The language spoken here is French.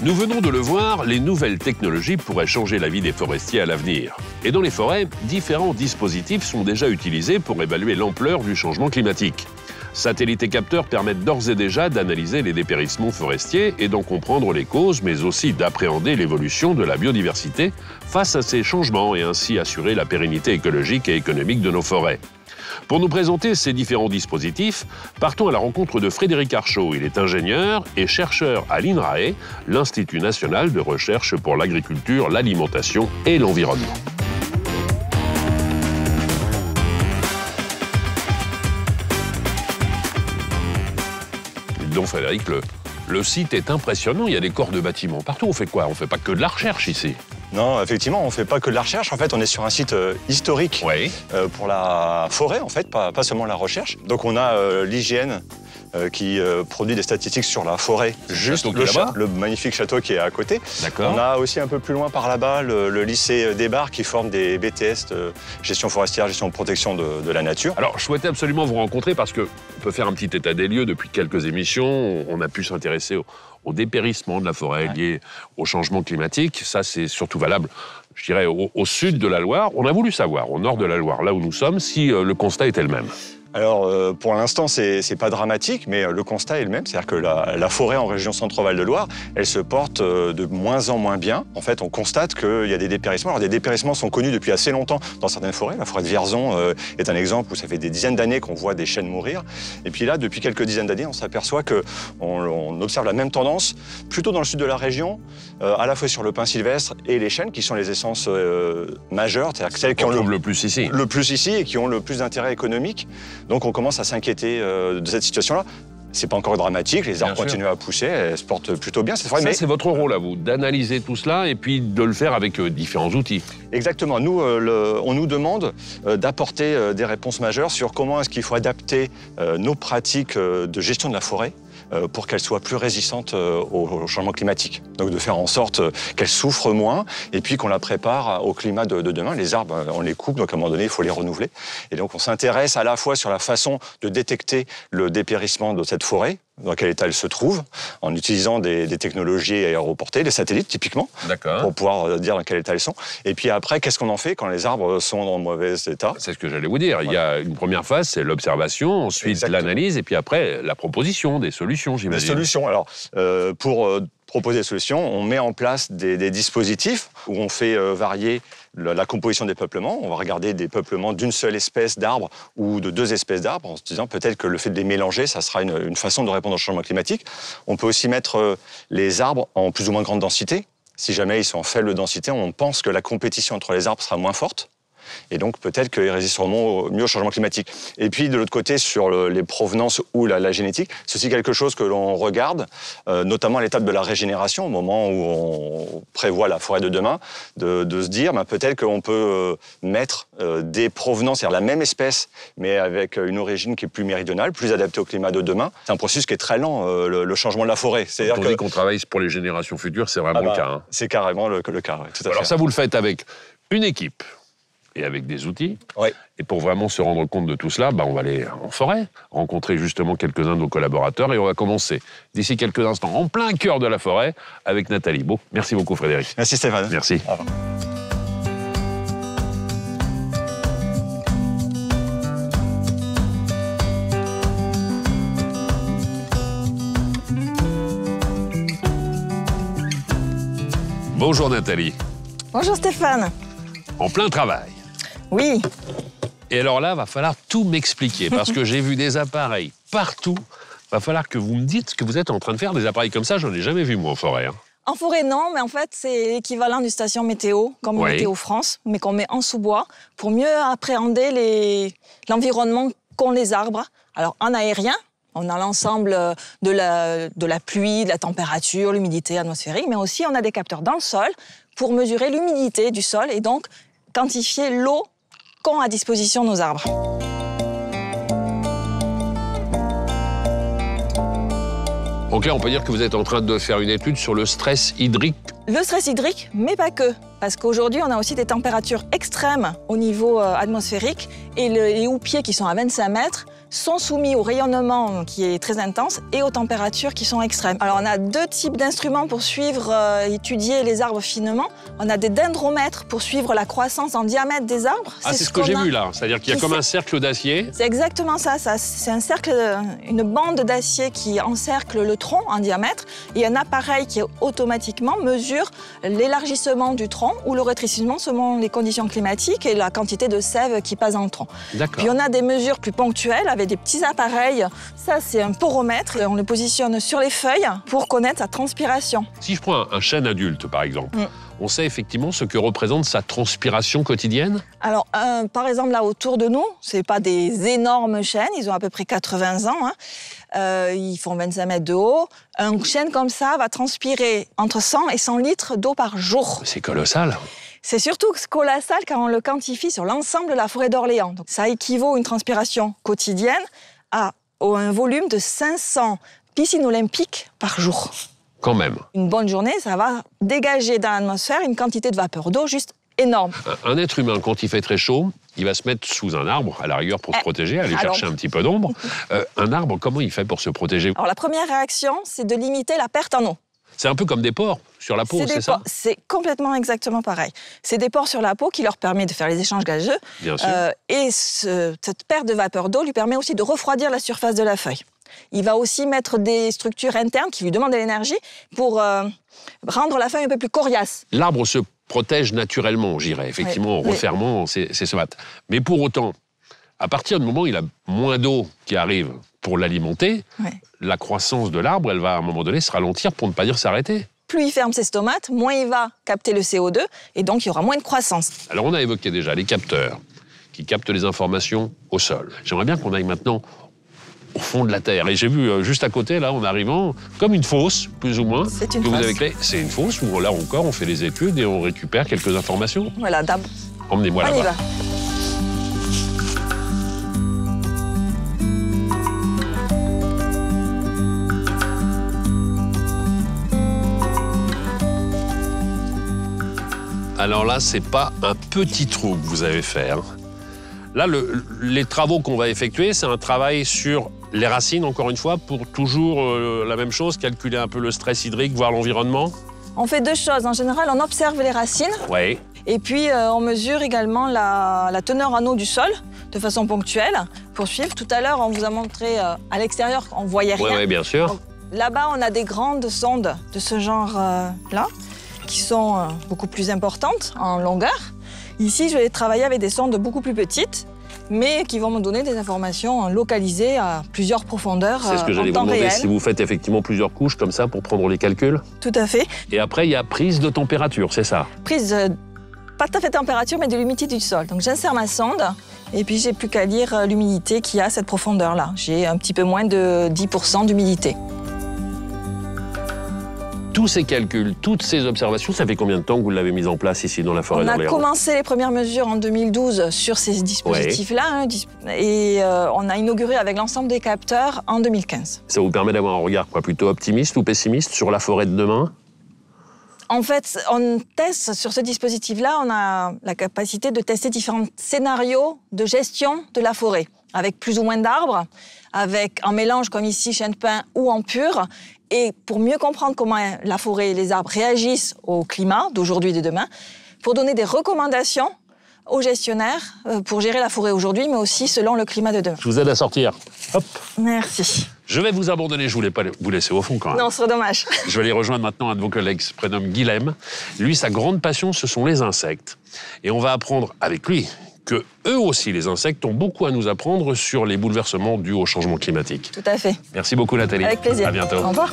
Nous venons de le voir, les nouvelles technologies pourraient changer la vie des forestiers à l'avenir. Et dans les forêts, différents dispositifs sont déjà utilisés pour évaluer l'ampleur du changement climatique. Satellites et capteurs permettent d'ores et déjà d'analyser les dépérissements forestiers et d'en comprendre les causes, mais aussi d'appréhender l'évolution de la biodiversité face à ces changements et ainsi assurer la pérennité écologique et économique de nos forêts. Pour nous présenter ces différents dispositifs, partons à la rencontre de Frédéric Archaud. Il est ingénieur et chercheur à l'INRAE, l'Institut national de recherche pour l'agriculture, l'alimentation et l'environnement. Donc Frédéric, le site est impressionnant, il y a des corps de bâtiments partout. On fait quoi? On ne fait pas que de la recherche ici. Non, effectivement, on ne fait pas que de la recherche. En fait, on est sur un site historique pour la forêt, en fait, pas seulement la recherche. Donc on a l'IGN qui produit des statistiques sur la forêt, juste le magnifique château qui est à côté. On a aussi un peu plus loin par là-bas le lycée des Bars qui forme des BTS de gestion forestière, gestion de protection de la nature. Alors, je souhaitais absolument vous rencontrer parce qu'on peut faire un petit état des lieux depuis quelques émissions. On a pu s'intéresser au dépérissement de la forêt lié au changement climatique. Ça, c'est surtout valable, je dirais, au sud de la Loire. On a voulu savoir, au nord de la Loire, là où nous sommes, si le constat était le même. Alors, pour l'instant, c'est pas dramatique, mais le constat est le même. C'est-à-dire que la forêt en région Centre-Val de Loire, elle se porte de moins en moins bien. En fait, on constate qu'il y a des dépérissements. Alors, des dépérissements sont connus depuis assez longtemps dans certaines forêts. La forêt de Vierzon est un exemple où ça fait des dizaines d'années qu'on voit des chênes mourir. Et puis là, depuis quelques dizaines d'années, on s'aperçoit qu'on observe la même tendance, plutôt dans le sud de la région, à la fois sur le pin sylvestre et les chênes, qui sont les essences majeures, c'est-à-dire celles qui ont le plus ici et qui ont le plus d'intérêt économique. Donc on commence à s'inquiéter de cette situation-là. C'est pas encore dramatique, les arbres continuent à pousser, elles se portent plutôt bien cette forêt. Ça, c'est votre rôle à vous, d'analyser tout cela et puis de le faire avec différents outils. Exactement. Nous, on nous demande d'apporter des réponses majeures sur comment est-ce qu'il faut adapter nos pratiques de gestion de la forêt pour qu'elle soit plus résistante au changement climatique. Donc de faire en sorte qu'elle souffre moins et puis qu'on la prépare au climat de demain. Les arbres, on les coupe, donc à un moment donné, il faut les renouveler. Et donc on s'intéresse à la fois sur la façon de détecter le dépérissement de cette forêt, dans quel état elle se trouve, en utilisant des technologies aéroportées, des satellites typiquement, pour pouvoir dire dans quel état elles sont. Et puis après, qu'est-ce qu'on en fait quand les arbres sont en mauvais état? C'est ce que j'allais vous dire. Il y a une première phase, c'est l'observation, ensuite l'analyse, et puis après la proposition des solutions, j'imagine. Des solutions. Alors, pour proposer des solutions, on met en place des dispositifs où on fait varier la composition des peuplements. On va regarder des peuplements d'une seule espèce d'arbre ou de deux espèces d'arbres en se disant peut-être que le fait de les mélanger, ça sera une façon de répondre au changement climatique. On peut aussi mettre les arbres en plus ou moins grande densité. Si jamais ils sont en faible densité, on pense que la compétition entre les arbres sera moins forte. Et donc peut-être qu'ils résisteront mieux au changement climatique. Et puis de l'autre côté, sur les provenances ou la génétique, c'est aussi quelque chose que l'on regarde, notamment à l'étape de la régénération, au moment où on prévoit la forêt de demain, de se dire peut-être qu'on peut mettre des provenances, c'est-à-dire la même espèce, mais avec une origine qui est plus méridionale, plus adaptée au climat de demain. C'est un processus qui est très lent, le changement de la forêt. Quand on dit qu'on travaille pour les générations futures, c'est vraiment le cas. Hein. C'est carrément le cas, oui, tout à fait. Alors ça, vous le faites avec une équipe et avec des outils. Et pour vraiment se rendre compte de tout cela, on va aller en forêt, rencontrer justement quelques-uns de nos collaborateurs et on va commencer d'ici quelques instants en plein cœur de la forêt avec Nathalie Beau. Merci beaucoup Frédéric. Merci Stéphane. Merci. Au revoir. Bonjour Nathalie. Bonjour Stéphane. En plein travail. Oui. Et alors là, va falloir tout m'expliquer, parce que j'ai vu des appareils partout. Va falloir que vous me dites ce que vous êtes en train de faire. Des appareils comme ça, j'en ai jamais vu, moi, en forêt. Hein. En forêt, non, mais en fait, c'est l'équivalent d'une station météo, comme Météo France, mais qu'on met en sous-bois pour mieux appréhender l'environnement qu'ont les arbres. Alors, en aérien, on a l'ensemble de la pluie, de la température, l'humidité atmosphérique, mais aussi on a des capteurs dans le sol pour mesurer l'humidité du sol et donc quantifier l'eau qu'ont à disposition nos arbres. Donc là, on peut dire que vous êtes en train de faire une étude sur le stress hydrique. Le stress hydrique, mais pas que. Parce qu'aujourd'hui, on a aussi des températures extrêmes au niveau atmosphérique et les houppiers qui sont à 25 mètres sont soumis au rayonnement qui est très intense et aux températures qui sont extrêmes. Alors on a deux types d'instruments pour suivre, étudier les arbres finement. On a des dendromètres pour suivre la croissance en diamètre des arbres. Ah, c'est ce que j'ai vu là, c'est-à-dire qu'il y a comme un cercle d'acier. C'est exactement ça. C'est un cercle, une bande d'acier qui encercle le tronc en diamètre et un appareil qui automatiquement mesure l'élargissement du tronc ou le rétrécissement selon les conditions climatiques et la quantité de sève qui passe dans le tronc. Puis on a des mesures plus ponctuelles avec des petits appareils. Ça, c'est un poromètre. On le positionne sur les feuilles pour connaître sa transpiration. Si je prends un chêne adulte, par exemple, on sait effectivement ce que représente sa transpiration quotidienne? Alors, par exemple, là, autour de nous, c'est pas des énormes chênes. Ils ont à peu près 80 ans. Ils font 25 mètres de haut. Un chêne comme ça va transpirer entre 100 et 100 litres d'eau par jour. C'est colossal. C'est surtout colossal quand on le quantifie sur l'ensemble de la forêt d'Orléans. Donc, ça équivaut à une transpiration quotidienne à un volume de 500 piscines olympiques par jour. Quand même. Une bonne journée, ça va dégager dans l'atmosphère une quantité de vapeur d'eau juste énorme. Un être humain, quand il fait très chaud, il va se mettre sous un arbre, à la rigueur, pour se protéger, aller chercher un petit peu d'ombre. Un arbre, comment il fait pour se protéger? Alors, la première réaction, c'est de limiter la perte en eau. C'est un peu comme des pores sur la peau, c'est ça? C'est complètement exactement pareil. C'est des pores sur la peau qui leur permet de faire les échanges gazeux. Bien sûr. Et cette perte de vapeur d'eau lui permet aussi de refroidir la surface de la feuille. Il va aussi mettre des structures internes qui lui demandent de l'énergie pour rendre la feuille un peu plus coriace. L'arbre se protège naturellement, j'irais, effectivement, en refermant ses somates. Mais pour autant, à partir du moment où il a moins d'eau qui arrive pour l'alimenter, la croissance de l'arbre, elle va à un moment donné se ralentir, pour ne pas dire s'arrêter. Plus il ferme ses stomates, moins il va capter le CO2 et donc il y aura moins de croissance. Alors on a évoqué déjà les capteurs qui captent les informations au sol. J'aimerais bien qu'on aille maintenant au fond de la terre. Et j'ai vu juste à côté, là, en arrivant, comme une fosse, plus ou moins, que vous avez créée. C'est une fosse où, là encore, on fait les études et on récupère quelques informations. Voilà, d'abord. Emmenez-moi là-bas. On y va. Alors là, c'est pas un petit trou que vous avez fait. Hein. Là, les travaux qu'on va effectuer, c'est un travail sur les racines, encore une fois, pour toujours la même chose, calculer un peu le stress hydrique, voir l'environnement. On fait deux choses. En général, on observe les racines. Oui. Et puis, on mesure également la teneur en eau du sol de façon ponctuelle pour suivre. Tout à l'heure, on vous a montré à l'extérieur, on ne voyait rien. Oui, bien sûr. Là-bas, on a des grandes sondes de ce genre-là qui sont beaucoup plus importantes en longueur. Ici, je vais travailler avec des sondes beaucoup plus petites, mais qui vont me donner des informations localisées à plusieurs profondeurs en temps réel. C'est ce que j'allais vous demander, si vous faites effectivement plusieurs couches comme ça pour prendre les calculs. Tout à fait. Et après, il y a prise de température, c'est ça? Prise, pas tout à fait température, mais de l'humidité du sol. Donc j'insère ma sonde, et puis j'ai plus qu'à lire l'humidité qu'il y a à cette profondeur-là. J'ai un petit peu moins de 10% d'humidité. Tous ces calculs, toutes ces observations, ça fait combien de temps que vous l'avez mis en place ici dans la forêt d'Orléans? On a commencé les premières mesures en 2012 sur ces dispositifs-là, et on a inauguré avec l'ensemble des capteurs en 2015. Ça vous permet d'avoir un regard plutôt optimiste ou pessimiste sur la forêt de demain? En fait, on teste sur ce dispositif-là, on a la capacité de tester différents scénarios de gestion de la forêt, avec plus ou moins d'arbres, avec en mélange comme ici, chêne de pin ou en pur. Et pour mieux comprendre comment la forêt et les arbres réagissent au climat d'aujourd'hui et de demain, pour donner des recommandations aux gestionnaires pour gérer la forêt aujourd'hui, mais aussi selon le climat de demain. Je vous aide à sortir. Hop. Merci. Je vais vous abandonner, je ne voulais pas vous laisser au fond quand même. Non, c'est dommage. Je vais aller rejoindre maintenant un de vos collègues, se prénomme Guilhem. Lui, sa grande passion, ce sont les insectes. Et on va apprendre avec lui que eux aussi, les insectes, ont beaucoup à nous apprendre sur les bouleversements dus au changement climatique. Tout à fait. Merci beaucoup, Nathalie. Avec plaisir. À bientôt. Au revoir.